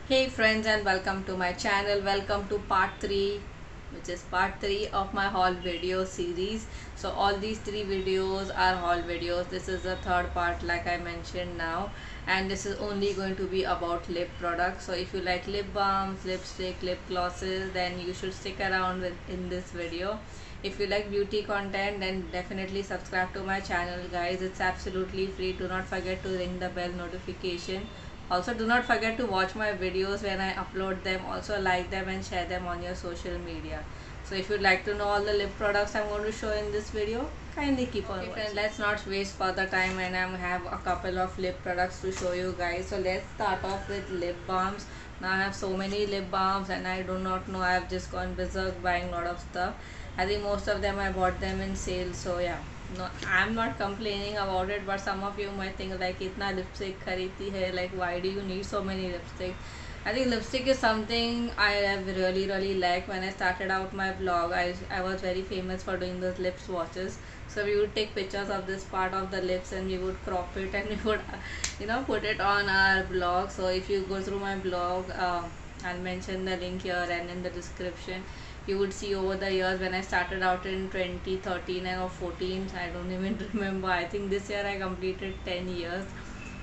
Hey friends, and welcome to my channel. Welcome to part 3, which is part 3 of my haul video series. So all these 3 videos are haul videos. This is the third part like I mentioned now, and this is only going to be about lip products. So if you like lip balms, lipstick, lip glosses, then you should stick around in this video. If you like beauty content, then definitely subscribe to my channel, guys. It's absolutely free. Do not forget to ring the bell notification. Also, do not forget to watch my videos when I upload them. Also, like them and share them on your social media. So if you'd like to know all the lip products I'm going to show in this video, kindly keep on watching. Friends, let's not waste further time, and I have a couple of lip products to show you guys. So let's start off with lip balms. Now I have so many lip balms and I do not know, I have just gone berserk buying a lot of stuff. I think most of them I bought them in sale, so yeah. No, I'm not complaining about it, but some of you might think like itna lipstick kharidi hai, like why do you need so many lipsticks? I think lipstick is something I have really like. When I started out my vlog, I was very famous for doing those lip swatches. So we would take pictures of this part of the lips and we would crop it and we would put it on our blog. So if you go through my blog, I'll mention the link here and in the description. You would see over the years when I started out in 2013 and or 14, I don't even remember. I think this year I completed 10 years.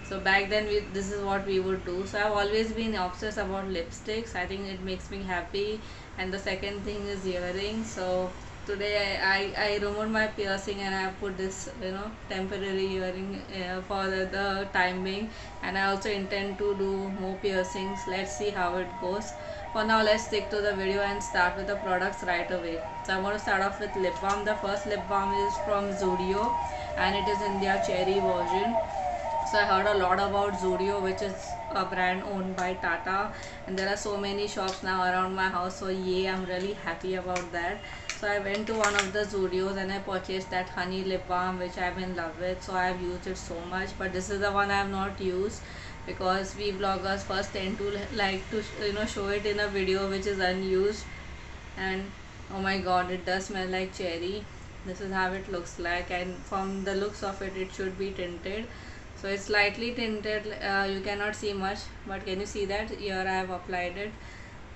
So back then this is what we would do. So I've always been obsessed about lipsticks. I think it makes me happy. And the second thing is earrings. So today I removed my piercing and I put this temporary earring for the time being, and I also intend to do more piercings. Let's see how it goes. For now, let's stick to the video and start with the products right away. So I'm going to start off with lip balm. The first lip balm is from ZUDIO and it is in their cherry version. So I heard a lot about ZUDIO, which is a brand owned by Tata, and there are so many shops now around my house. So yeah, I'm really happy about that. So I went to one of the ZUDIOs and I purchased that honey lip balm, which I'm in love with. So I've used it so much, but this is the one I have not used because we vloggers first tend to like to show it in a video which is unused. And oh my god, it does smell like cherry. This is how it looks like, and from the looks of it, it should be tinted. So it's slightly tinted. You cannot see much, but can you see that here I have applied it?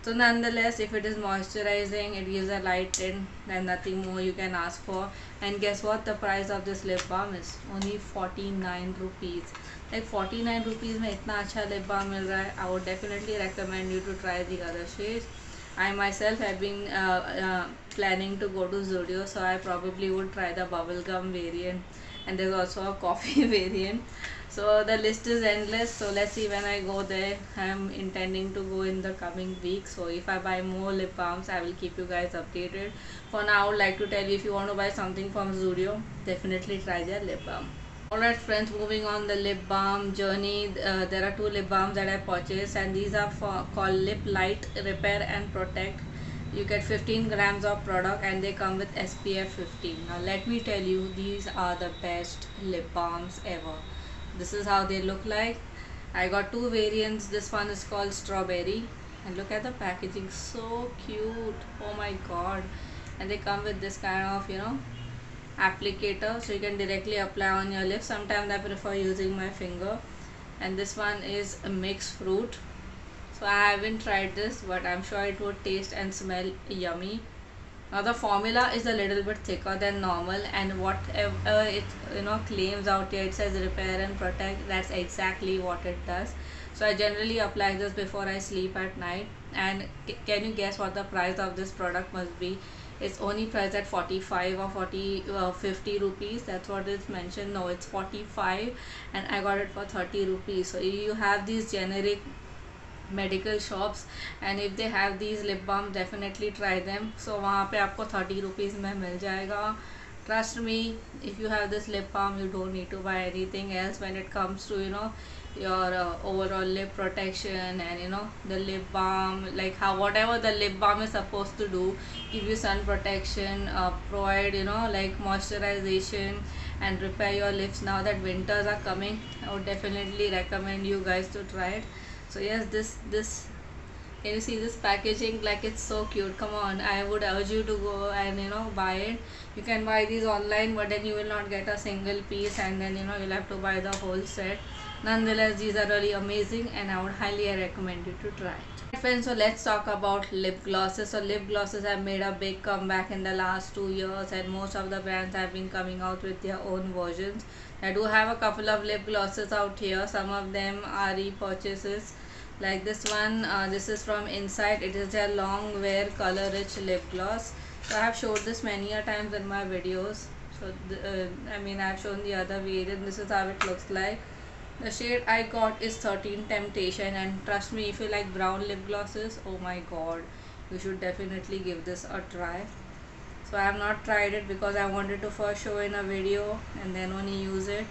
So nonetheless, if it is moisturizing, it gives a light tint, then nothing more you can ask for. And guess what, the price of this lip balm is only 49 rupees. Like 49 rupees में इतना अच्छा lip balm मिल रहा है. I would definitely recommend you to try the other shades. I myself have been planning to go to ZUDIO, so I probably would try the bubblegum variant, and there's also a coffee variant. So the list is endless. So let's see when I go there. I'm intending to go in the coming week. So if I buy more lip balms, I will keep you guys updated. For now, I would like to tell you, if you want to buy something from ZUDIO, definitely try their lip balm. Alright friends, moving on the lip balm journey. There are two lip balms that I purchased, and these are called Lip Light Repair and Protect. You get 15 grams of product and they come with SPF 15. Now let me tell you, these are the best lip balms ever. This is how they look like. I got two variants. This one is called Strawberry, and look at the packaging, so cute. Oh my god. And they come with this kind of applicator, so you can directly apply on your lips. Sometimes I prefer using my finger. And this one is a mixed fruit. So I haven't tried this, but I'm sure it would taste and smell yummy. Now the formula is a little bit thicker than normal, and whatever it claims out here, it says repair and protect. That's exactly what it does. So I generally apply this before I sleep at night. And can you guess what the price of this product must be? It's only priced at 45 or 50 rupees. That's what is mentioned. No, it's 45, and I got it for 30 rupees. So you have these generic medical shops, and if they have these lip balm, definitely try them. So वहाँ पे आपको 30 rupees में मिल जाएगा. Trust me, if you have this lip balm, you don't need to buy anything else when it comes to your overall lip protection. And the lip balm, like how whatever the lip balm is supposed to do, give you sun protection, provide like moisturization and repair your lips. Now that winters are coming, I would definitely recommend you guys to try it. So yes, this can you see this packaging? Like, it's so cute. Come on, I would urge you to go and buy it. You can buy these online, but then you will not get a single piece, and then you'll have to buy the whole set. Nonetheless, these are really amazing and I would highly recommend you to try it. Friends, so let's talk about lip glosses. So lip glosses have made a big comeback in the last 2 years, and most of the brands have been coming out with their own versions. I do have a couple of lip glosses out here. Some of them are repurchases, like this one. This is from Insight. It is a long wear color rich lip gloss. So I have showed this many a times in my videos. So I've shown the other variant. This is how it looks like. The shade I got is 13 Temptation, and trust me, if you like brown lip glosses, oh my god, you should definitely give this a try. So I have not tried it because I wanted to first show in a video and then only use it.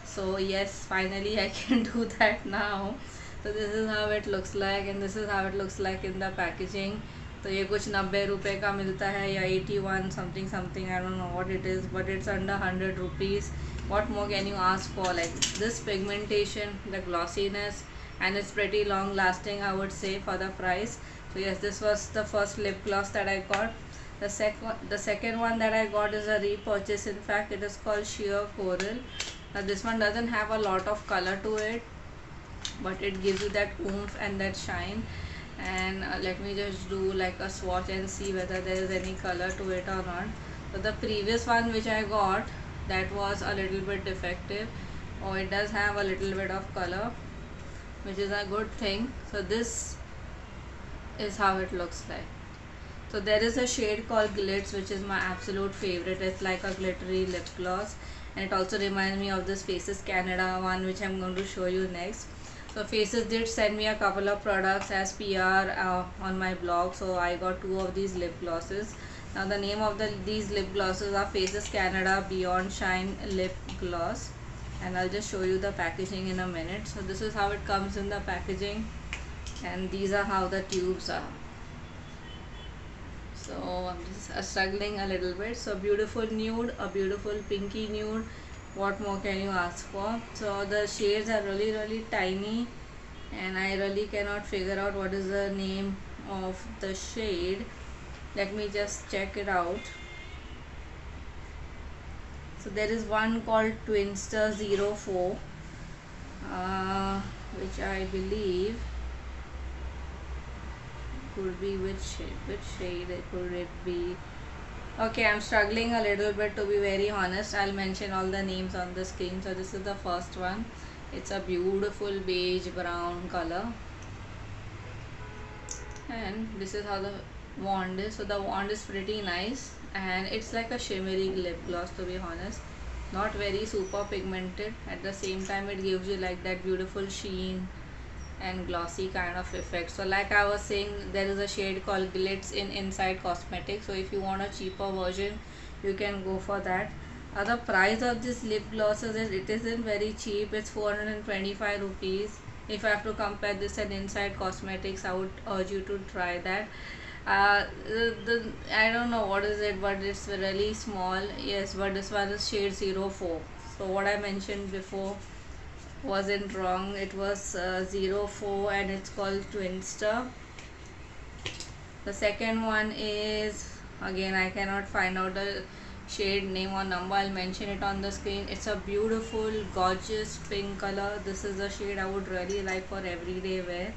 So yes, finally I can do that now. So this is how it looks like, and this is how it looks like in the packaging. तो ये कुछ 90 रुपए का मिलता है या 81 something something, I don't know what it is, but it's under 100 rupees. What more can you ask for? Like this pigmentation, the glossiness, and it's pretty long lasting, I would say, for the price. So yes, this was the first lip gloss that I got. The second one that I got is a repurchase. In fact, it is called Sheer Coral. Now this one doesn't have a lot of color to it, but it gives you that oomph and that shine. And let me just do like a swatch and see whether there is any color to it or not. So the previous one which I got, that was a little bit defective. Oh, it does have a little bit of color, which is a good thing. So this is how it looks like. So there is a shade called Glitz, which is my absolute favorite. It's like a glittery lip gloss, and it also reminds me of this Faces Canada one, which I'm going to show you next. So Faces did send me a couple of products as PR on my blog, so I got 2 of these lip glosses. Now the name of these lip glosses are Faces Canada Beyond Shine Lip Gloss, and I'll just show you the packaging in a minute. So this is how it comes in the packaging, and these are how the tubes are. So I'm just struggling a little bit. So beautiful nude, a beautiful pinky nude. What more can you ask for? So the shades are really tiny, and I really cannot figure out what is the name of the shade. Let me just check it out. So there is one called Twinster 04, which I believe could be which shade could it be? Okay, I'm struggling a little bit, to be very honest. I'll mention all the names on the screen. So this is the first one. It's a beautiful beige brown color, and this is how the wand is. So the wand is pretty nice, and it's like a shimmery lip gloss, to be honest. Not very super pigmented. At the same time, it gives you like that beautiful sheen and glossy kind of effect. So like I was saying, there is a shade called Glitz in Inside Cosmetics. So if you want a cheaper version, you can go for that. The price of this lip glosses is, it isn't very cheap. It's 425 rupees. If I have to compare this and Inside Cosmetics, I would urge you to try that. I don't know what is it, but it's really small. Yes, but this one is shade 04. So what I mentioned before wasn't wrong. It was 04, and it's called Twinster. The second one is, again, I cannot find out the shade name or number. I'll mention it on the screen. It's a beautiful gorgeous pink color. This is a shade I would really like for everyday wear.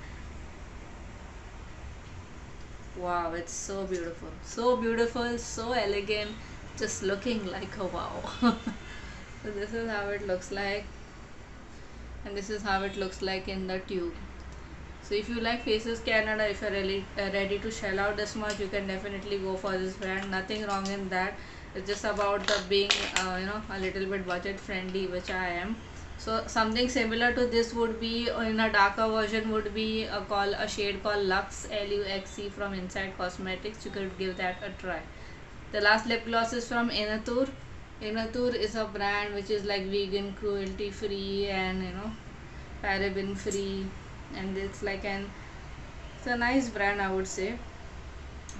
Wow, it's so beautiful, so elegant, just looking like a wow. So this is how it looks like, and this is how it looks like in the tube. So if you like Faces Canada, if you're really ready to shell out this much, you can definitely go for this brand. Nothing wrong in that. It's just about the being a little bit budget friendly, which I am. So something similar to this would be, in a darker version, would be a shade called Lux, LUXE, from Inside Cosmetics. You could give that a try. The last lip gloss is from Inatur. Inatur is a brand which is like vegan, cruelty free, and paraben free, and it's a nice brand, I would say,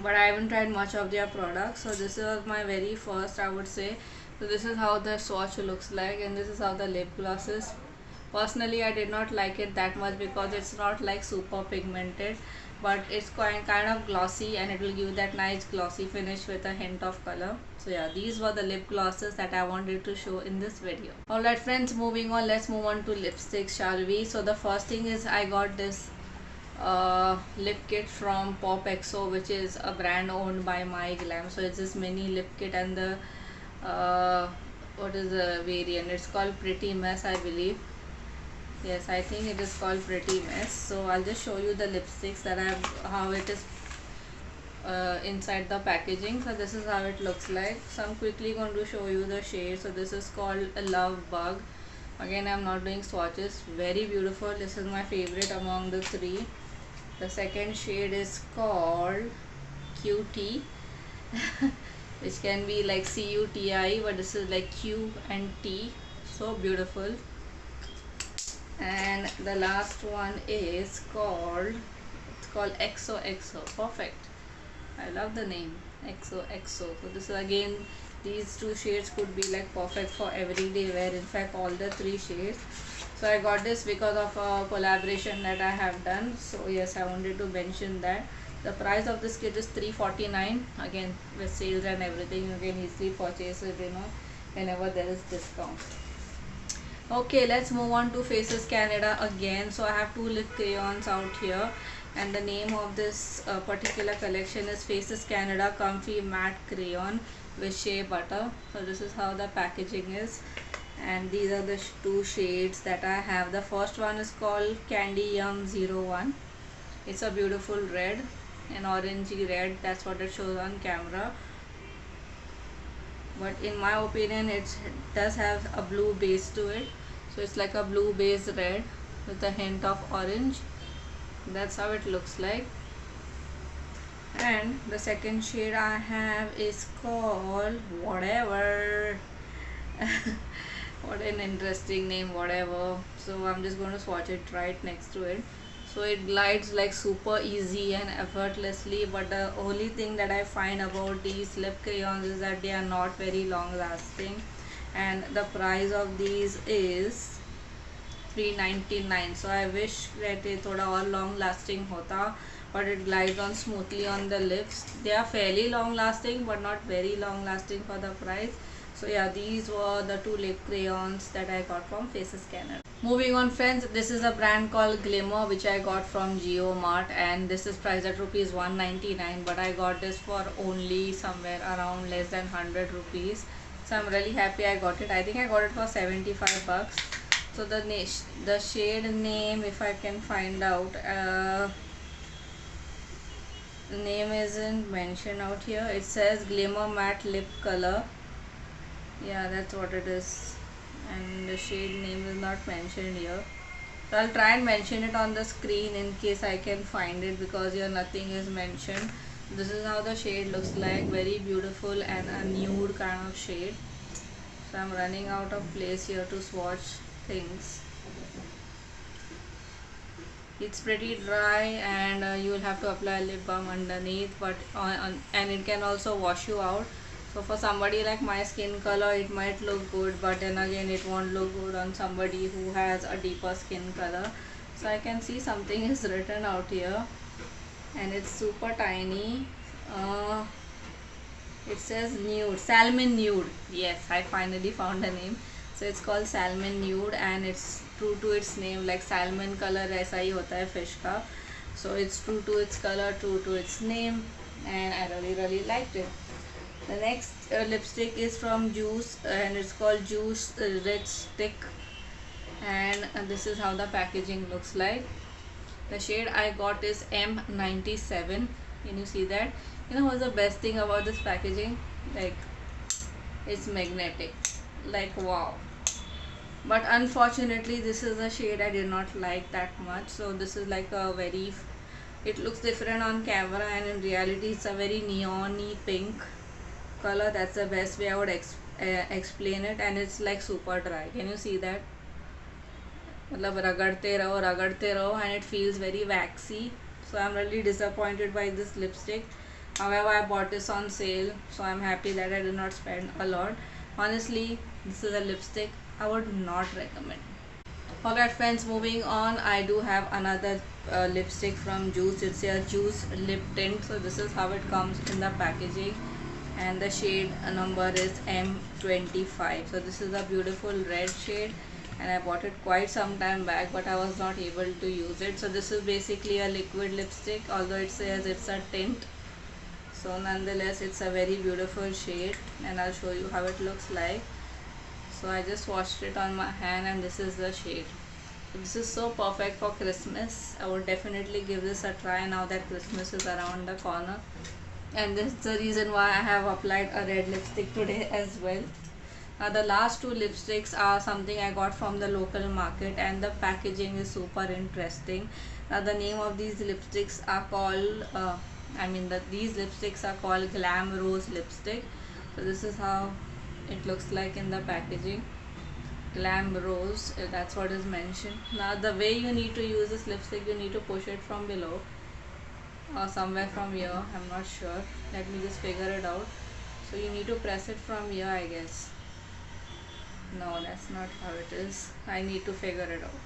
but I haven't tried much of their products. So this was my very first, I would say. So this is how the swatch looks like, and this is how the lip gloss is. Personally, I did not like it that much because it's not like super pigmented, but it's kind of glossy, and it will give that nice glossy finish with a hint of color. So yeah, these were the lip glosses that I wanted to show in this video. Alright friends, moving on, let's move on to lipsticks, shall we? So the first thing is I got this lip kit from Pop Exo, which is a brand owned by my GLAM. So it's this mini lip kit, and the what is the variant? It's called Pretty Mess, I believe. Yes, I think it is called Pretty Mess. So I'll just show you the lipsticks that how it is inside the packaging. So this is how it looks like. So I'm quickly going to show you the shade. So this is called a Love Bug. Again, I'm not doing swatches. Very beautiful. This is my favorite among the three. The second shade is called QT, which can be like CUTI, but this is like Q and T. So beautiful. And the last one is called XOXO. Perfect. I love the name XOXO. So this is again, these two shades could be like perfect for everyday wear. In fact, all the three shades. So I got this because of a collaboration that I have done. So yes, I wanted to mention that. The price of this kit is $349. Again, with sales and everything, you can easily purchase it, whenever there is discount. Okay, let's move on to Faces Canada again. So I have two lip crayons out here, and the name of this particular collection is Faces Canada Comfy Matte Crayon with Shea Butter. So this is how the packaging is, and these are the two shades that I have. The first one is called Candy Yum 01. It's a beautiful red, an orangey red. That's what it shows on camera, but in my opinion it does have a blue base to it. So it's like a blue base red with a hint of orange. That's how it looks like. And the second shade I have is called Whatever. What an interesting name, Whatever. So I'm just going to swatch it right next to it. So it glides like super easy and effortlessly, but the only thing that I find about these lip crayons is that they are not very long lasting, and the price of these is $399. So I wish that it thoda और long lasting hota, but it glides on smoothly on the lips. They are fairly long lasting but not very long lasting for the price. So yeah, these were the two lip crayons that I got from Faces Canada. Moving on friends, this is a brand called GLIMMER, which I got from Geo Mart, and this is priced at rupees 199, but I got this for only somewhere around less than 100 rupees. So I'm really happy I got it. I think I got it for 75 bucks. So the shade name, if I can find out, the name isn't mentioned out here. It says Glimmer Matte Lip Color. Yeah, that's what it is, and the shade name is not mentioned here. So I'll try and mention it on the screen in case I can find it, because here nothing is mentioned. This is how the shade looks like. Very beautiful and a nude kind of shade. So I'm running out of place here to swatch things. It's pretty dry, and you will have to apply lip balm underneath, but and it can also wash you out. So for somebody like my skin color, it might look good, but then again it won't look good on somebody who has a deeper skin color. So I can see something is written out here, and it's super tiny. It says nude, salmon nude. Yes, I finally found a name. So it's called salmon nude, and it's true to its name. Like salmon color ऐसा ही होता है fish का. So it's true to its color, true to its name, and I really liked it. The next lipstick is from Juice, and it's called Juice RICHSTICK, and this is how the packaging looks like. The shade I got is M97. Can you see that? You know what's the best thing about this packaging? Like, it's magnetic. Like, wow. But unfortunately this is a shade I did not like that much. So this is like a very, it looks different on camera, and in reality it's a very neon-y pink color. That's the best way I would explain it, and it's like super dry. Can you see that? मतलब रगड़ते रहो, and it feels very waxy. So I'm really disappointed by this lipstick. However, I bought this on sale, so I'm happy that I did not spend a lot. Honestly, this is a lipstick I would not recommend. Alright friends, moving on, I do have another lipstick from Juice. It's a Juice lip tint. So this is how it comes in the packaging, and the shade number is M25. So this is a beautiful red shade, and I bought it quite some time back, but I was not able to use it. So this is basically a liquid lipstick, although it says it's a tint. So nonetheless, it's a very beautiful shade, and I'll show you how it looks like. So I just washed it on my hand, and this is the shade. This is so perfect for Christmas. I would definitely give this a try now that Christmas is around the corner, and this is the reason why I have applied a red lipstick today as well. The last two lipsticks are something I got from the local market, and the packaging is super interesting. The name of these lipsticks are called these lipsticks are called Glam Rose lipstick. So this is how it looks like in the packaging. Glam Rose, that's what is mentioned. Now the way you need to use this lipstick, you need to push it from below or somewhere from here, I'm not sure. Let me just figure it out. So you need to press it from here, I guess. No, that's not how it is. I need to figure it out.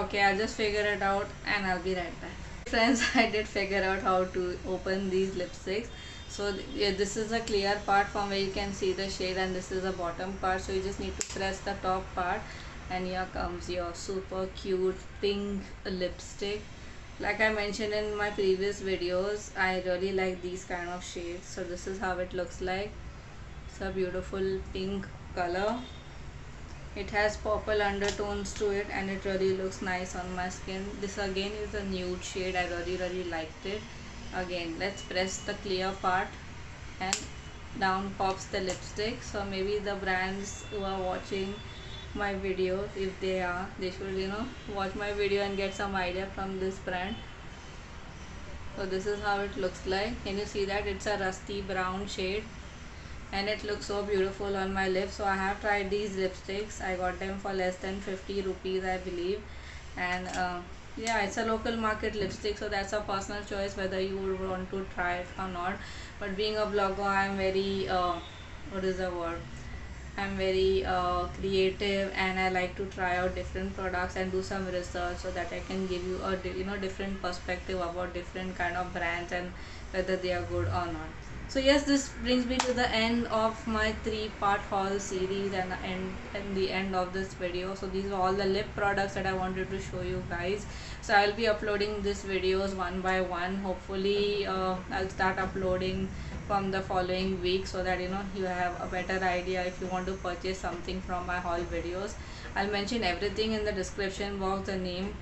Okay, I'll just figure it out and I'll be right back. Friends, I did figure out how to open these lipsticks. So yeah, this is a clear part from where you can see the shade, and this is the bottom part. So you just need to press the top part, and here comes your super cute pink lipstick. Like I mentioned in my previous videos, I really like these kind of shades. So this is how it looks like. It's a beautiful pink color. It has purple undertones to it, and it really looks nice on my skin. This again is a nude shade. I really liked it. Again, let's press the clear part, and down pops the lipstick. So maybe the brands who are watching my video, if they are, they should watch my video and get some idea from this brand. So this is how it looks like. Can you see that? It's a rusty brown shade, and it looks so beautiful on my lips. So I have tried these lipsticks. I got them for less than 50 rupees, I believe, and yeah, it's a local market lipstick, so that's a personal choice whether you would want to try it or not. But being a blogger, I'm very what is the word, I'm very creative, and I like to try out different products and do some research so that I can give you a different perspective about different kind of brands and whether they are good or not. So yes, this brings me to the end of my 3-part haul series, and the end of this video. So these are all the lip products that I wanted to show you guys. So I'll be uploading these videos one by one. Hopefully I'll start uploading from the following week, so that you have a better idea if you want to purchase something from my haul videos. I'll mention everything in the description box, the name,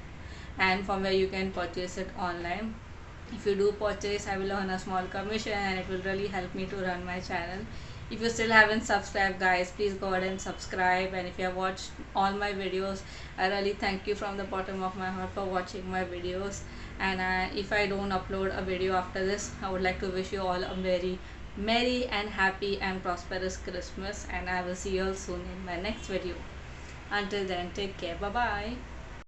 and from where you can purchase it online. If you do purchase, I will earn a small commission, and it will really help me to run my channel. If you still haven't subscribed, guys, please go ahead and subscribe. And if you have watched all my videos, I really thank you from the bottom of my heart for watching my videos. And if I don't upload a video after this, I would like to wish you all a very merry and happy and prosperous Christmas, and I will see you all soon in my next video. Until then, take care. Bye bye.